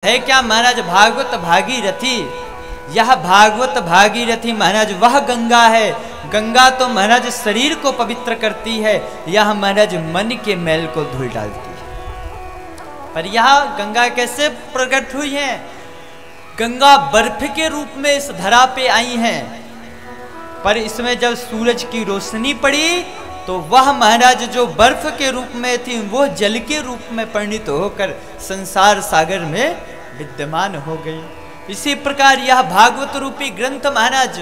है क्या महाराज भागवत भागीरथी। यह भागवत भागीरथी महाराज वह गंगा है। गंगा तो महाराज शरीर को पवित्र करती है, यह महाराज मन के मैल को धुल डालती है। पर यह गंगा कैसे प्रकट हुई है? गंगा बर्फ के रूप में इस धरा पे आई हैं, पर इसमें जब सूरज की रोशनी पड़ी तो वह महाराज जो बर्फ के रूप में थी वो जल के रूप में परिणित होकर संसार सागर में विद्यमान हो गई। इसी प्रकार यह भागवत रूपी ग्रंथ महाराज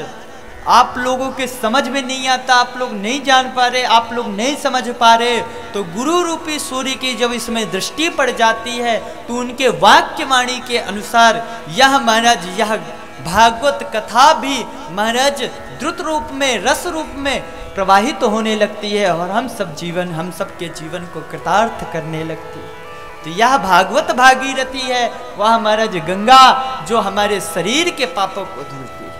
आप लोगों के समझ में नहीं आता, आप लोग नहीं जान पा रहे, आप लोग नहीं समझ पा रहे, तो गुरु रूपी सूर्य की जब इसमें दृष्टि पड़ जाती है तो उनके वाक्य वाणी के अनुसार यह महाराज यह भागवत कथा भी महाराज द्रुत रूप में रस रूप में प्रवाहित होने लगती है और हम सबके जीवन को कृतार्थ करने लगती है। तो यह भागवत भागीरथी है, वह महाराज गंगा जो हमारे शरीर के पापों को धुलती है।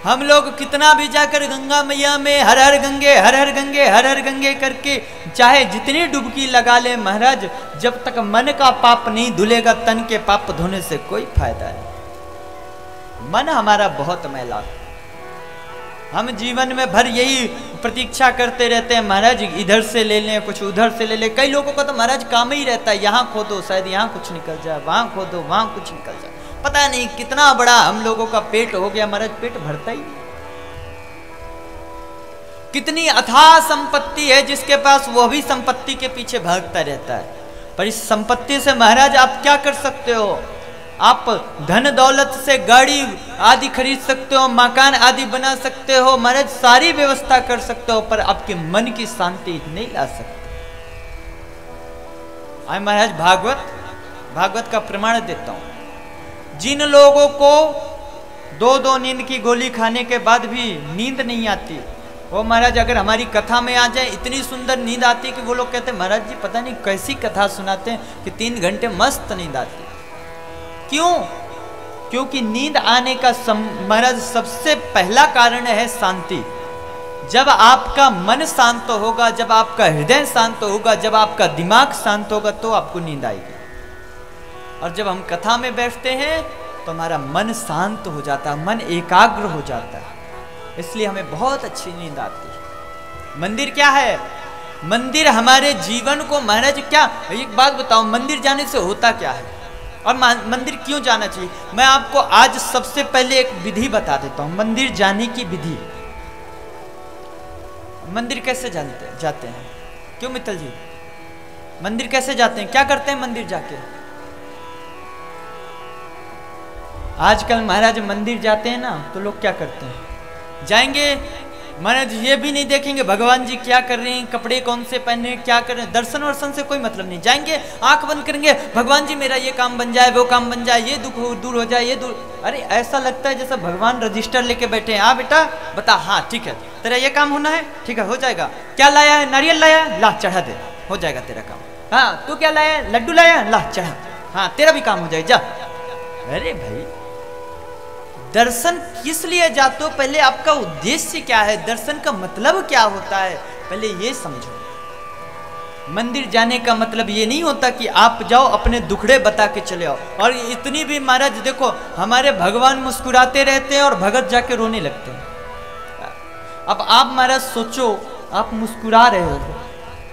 हम लोग कितना भी जाकर गंगा मैया में हर हर गंगे हर हर गंगे हर हर गंगे करके चाहे जितनी डुबकी लगा ले महाराज, जब तक मन का पाप नहीं धुलेगा तन के पाप धोने से कोई फायदा नहीं। मन हमारा बहुत मैला, हम जीवन में भर यही प्रतीक्षा करते रहते हैं महाराज इधर से ले लें कुछ उधर से ले लें। कई लोगों का तो महाराज काम ही रहता है यहाँ खोदो शायद यहाँ कुछ निकल जाए, वहां खोदो वहां कुछ निकल जाए। पता नहीं कितना बड़ा हम लोगों का पेट हो गया महाराज, पेट भरता ही नहीं। कितनी अथाह संपत्ति है जिसके पास, वो भी संपत्ति के पीछे भागता रहता है। पर इस संपत्ति से महाराज आप क्या कर सकते हो? आप धन दौलत से गाड़ी आदि खरीद सकते हो, मकान आदि बना सकते हो, महाराज सारी व्यवस्था कर सकते हो, पर आपके मन की शांति नहीं ला सकते। मैं महाराज भागवत का प्रमाण देता हूं। जिन लोगों को दो नींद की गोली खाने के बाद भी नींद नहीं आती, वो महाराज अगर हमारी कथा में आ जाए इतनी सुंदर नींद आती कि वो लोग कहते हैं महाराज जी पता नहीं कैसी कथा सुनाते हैं कि 3 घंटे मस्त नींद आती। क्यों? क्योंकि नींद आने का महाराज सबसे पहला कारण है शांति। जब आपका मन शांत होगा, जब आपका हृदय शांत होगा, जब आपका दिमाग शांत होगा तो आपको नींद आएगी। और जब हम कथा में बैठते हैं तो हमारा मन शांत हो जाता है, मन एकाग्र हो जाता है, इसलिए हमें बहुत अच्छी नींद आती है। मंदिर क्या है? मंदिर हमारे जीवन को महाराज क्या, एक बात बताओ, मंदिर जाने से होता क्या है और मंदिर क्यों जाना चाहिए? मैं आपको आज सबसे पहले एक विधि बता देता हूं, मंदिर जाने की विधि। मंदिर कैसे जाते हैं? क्यों मित्तल जी, मंदिर कैसे जाते हैं? क्या करते हैं मंदिर जाके? आजकल महाराज मंदिर जाते हैं ना तो लोग क्या करते हैं, जाएंगे महाराज ये भी नहीं देखेंगे भगवान जी क्या कर रहे हैं, कपड़े कौन से पहने, क्या कर रहे हैं, दर्शन वर्शन से कोई मतलब नहीं। जाएंगे आंख बंद करेंगे, भगवान जी मेरा ये काम बन जाए, वो काम बन जाए, ये दुख दूर हो जाए, ये दूर। अरे ऐसा लगता है जैसे भगवान रजिस्टर लेके बैठे हैं। हाँ बेटा बता, हाँ ठीक है तेरा ये काम होना है, ठीक है हो जाएगा। क्या लाया है? नारियल लाया है, ला चढ़ा दे, हो जाएगा तेरा काम। हाँ तू क्या लाया है? लड्डू लाया, ला चढ़ा, हाँ तेरा भी काम हो जाएगा, जा। अरे भाई दर्शन किस लिए जाते हो? पहले आपका उद्देश्य क्या है, दर्शन का मतलब क्या होता है, पहले ये समझो। मंदिर जाने का मतलब ये नहीं होता कि आप जाओ अपने दुखड़े बता के चले आओ। और इतनी भी महाराज देखो हमारे भगवान मुस्कुराते रहते हैं और भगत जाके रोने लगते हैं। अब आप महाराज सोचो, आप मुस्कुरा रहे हो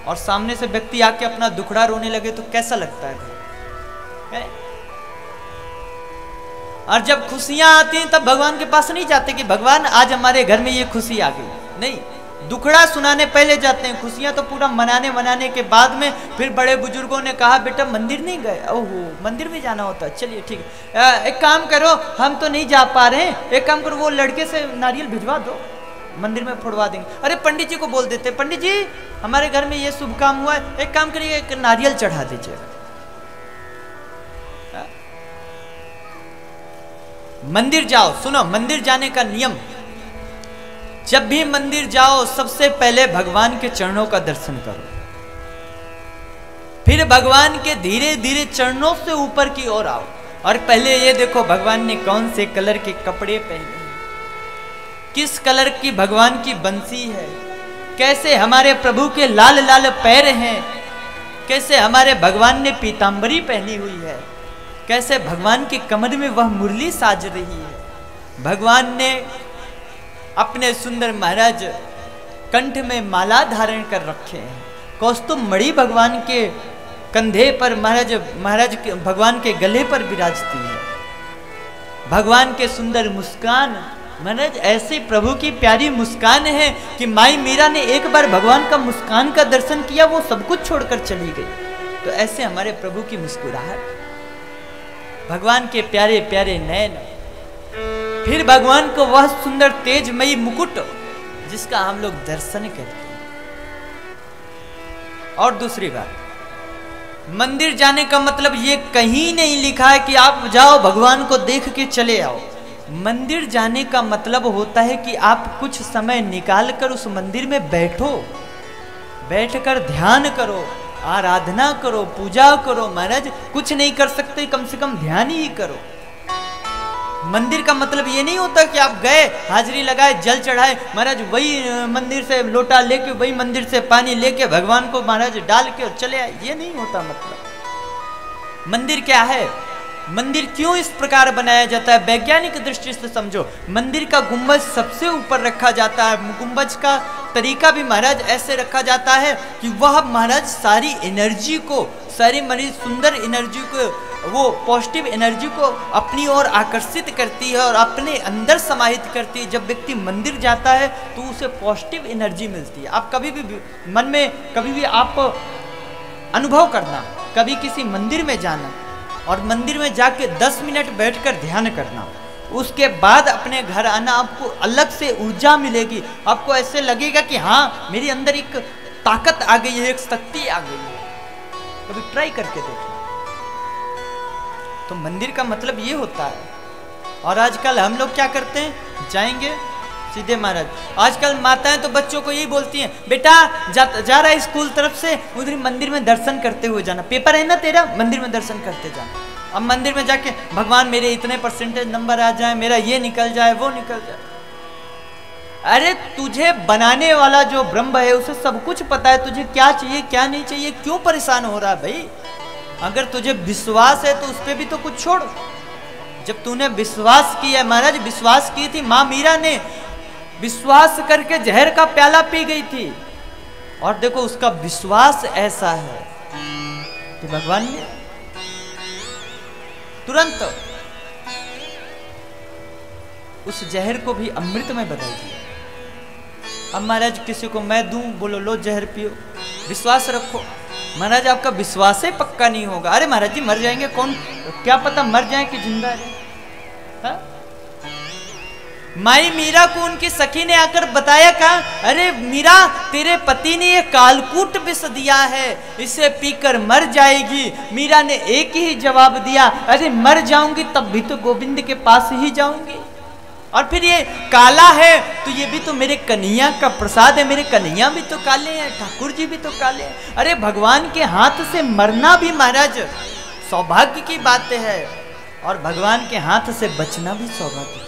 और सामने से व्यक्ति आके अपना दुखड़ा रोने लगे तो कैसा लगता है? और जब खुशियां आती हैं तब भगवान के पास नहीं जाते कि भगवान आज हमारे घर में ये खुशी आ गई, नहीं, दुखड़ा सुनाने पहले जाते हैं। खुशियां तो पूरा मनाने के बाद में फिर बड़े बुजुर्गों ने कहा बेटा मंदिर नहीं गए, ओहो मंदिर भी जाना होता है, चलिए ठीक है एक काम करो, हम तो नहीं जा पा रहे हैं, एक काम करो वो लड़के से नारियल भिजवा दो, मंदिर में फोड़वा देंगे। अरे पंडित जी को बोल देते, पंडित जी हमारे घर में ये शुभ काम हुआ है, एक काम करिए एक नारियल चढ़ा दीजिएगा। मंदिर जाओ, सुनो मंदिर जाने का नियम, जब भी मंदिर जाओ सबसे पहले भगवान के चरणों का दर्शन करो, फिर भगवान के धीरे धीरे चरणों से ऊपर की ओर आओ और पहले ये देखो भगवान ने कौन से कलर के कपड़े पहने हैं, किस कलर की भगवान की बंसी है, कैसे हमारे प्रभु के लाल लाल पैर हैं, कैसे हमारे भगवान ने पीतांबरी पहनी हुई है, कैसे भगवान के कमर में वह मुरली साज रही है। भगवान ने अपने सुंदर महाराज कंठ में माला धारण कर रखे हैं। कौस्तुभ मणि भगवान के कंधे पर महाराज भगवान के गले पर विराजती है। भगवान के सुंदर मुस्कान, महाराज ऐसे प्रभु की प्यारी मुस्कान है कि माई मीरा ने एक बार भगवान का मुस्कान का दर्शन किया, वो सब कुछ छोड़कर चली गई। तो ऐसे हमारे प्रभु की मुस्कुराहट, भगवान के प्यारे प्यारे नयन, फिर भगवान को वह सुंदर तेजमयी मुकुट जिसका हम लोग दर्शन करते हैं। और दूसरी बात, मंदिर जाने का मतलब ये कहीं नहीं लिखा है कि आप जाओ भगवान को देख के चले आओ। मंदिर जाने का मतलब होता है कि आप कुछ समय निकाल कर उस मंदिर में बैठो, बैठकर ध्यान करो, आराधना करो, पूजा करो। महाराज कुछ नहीं कर सकते, कम से कम ध्यान ही करो। मंदिर का मतलब ये नहीं होता कि आप गए, हाजिरी लगाए, जल चढ़ाए, महाराज वही मंदिर से लोटा लेके, वही मंदिर से पानी लेके भगवान को महाराज डाल के और चले आए। ये नहीं होता मतलब। मंदिर क्या है, मंदिर क्यों इस प्रकार बनाया जाता है, वैज्ञानिक दृष्टि से समझो। मंदिर का गुंबज सबसे ऊपर रखा जाता है। गुंबज का तरीका भी महाराज ऐसे रखा जाता है कि वह महाराज सारी एनर्जी को, सारी मरीज सुंदर एनर्जी को, वो पॉजिटिव एनर्जी को अपनी ओर आकर्षित करती है और अपने अंदर समाहित करती है। जब व्यक्ति मंदिर जाता है तो उसे पॉजिटिव एनर्जी मिलती है। आप कभी भी मन में कभी भी आप अनुभव करना, कभी किसी मंदिर में जाना और मंदिर में जाके 10 मिनट बैठकर ध्यान करना, उसके बाद अपने घर आना, आपको अलग से ऊर्जा मिलेगी। आपको ऐसे लगेगा कि हाँ मेरे अंदर एक ताकत आ गई है, एक शक्ति आ गई है। कभी ट्राई करके देखना। तो मंदिर का मतलब ये होता है। और आजकल हम लोग क्या करते हैं, जाएंगे सीधे महाराज। आजकल माताएं तो बच्चों को यही बोलती हैं, बेटा जा रहा है स्कूल तरफ से, उधर मंदिर में दर्शन करते हुए जाना, पेपर है ना तेरा, मंदिर में दर्शन करते जाना। अब मंदिर में जाके भगवान मेरे इतने परसेंटेज नंबर आ जाए, मेरा ये निकल जाए, वो निकल जाए। अरे तुझे बनाने वाला जो ब्रह्म है उसे सब कुछ पता है, तुझे क्या चाहिए क्या नहीं चाहिए, क्यों परेशान हो रहा है भाई। अगर तुझे विश्वास है तो उस पर भी तो कुछ छोड़। जब तूने विश्वास किया, महाराज विश्वास की थी, माँ मीरा ने विश्वास करके जहर का प्याला पी गई थी। और देखो उसका विश्वास ऐसा है कि भगवान ने तुरंत उस जहर को भी अमृत में बदल दिया। अब महाराज किसी को मैं दूं, बोलो लो जहर पियो, विश्वास रखो। महाराज आपका विश्वास ही पक्का नहीं होगा। अरे महाराज जी मर जाएंगे, कौन क्या पता मर जाए कि जिंदा रहे। माई मीरा को उनकी सखी ने आकर बताया, कहा अरे मीरा तेरे पति ने ये कालकूट विष दिया है, इसे पीकर मर जाएगी। मीरा ने एक ही जवाब दिया, अरे मर जाऊंगी तब भी तो गोविंद के पास ही जाऊंगी। और फिर ये काला है तो ये भी तो मेरे कन्हैया का प्रसाद है, मेरे कन्हैया भी तो काले हैं, ठाकुर जी भी तो काले हैं। अरे भगवान के हाथ से मरना भी महाराज सौभाग्य की बात है, और भगवान के हाथ से बचना भी सौभाग्य।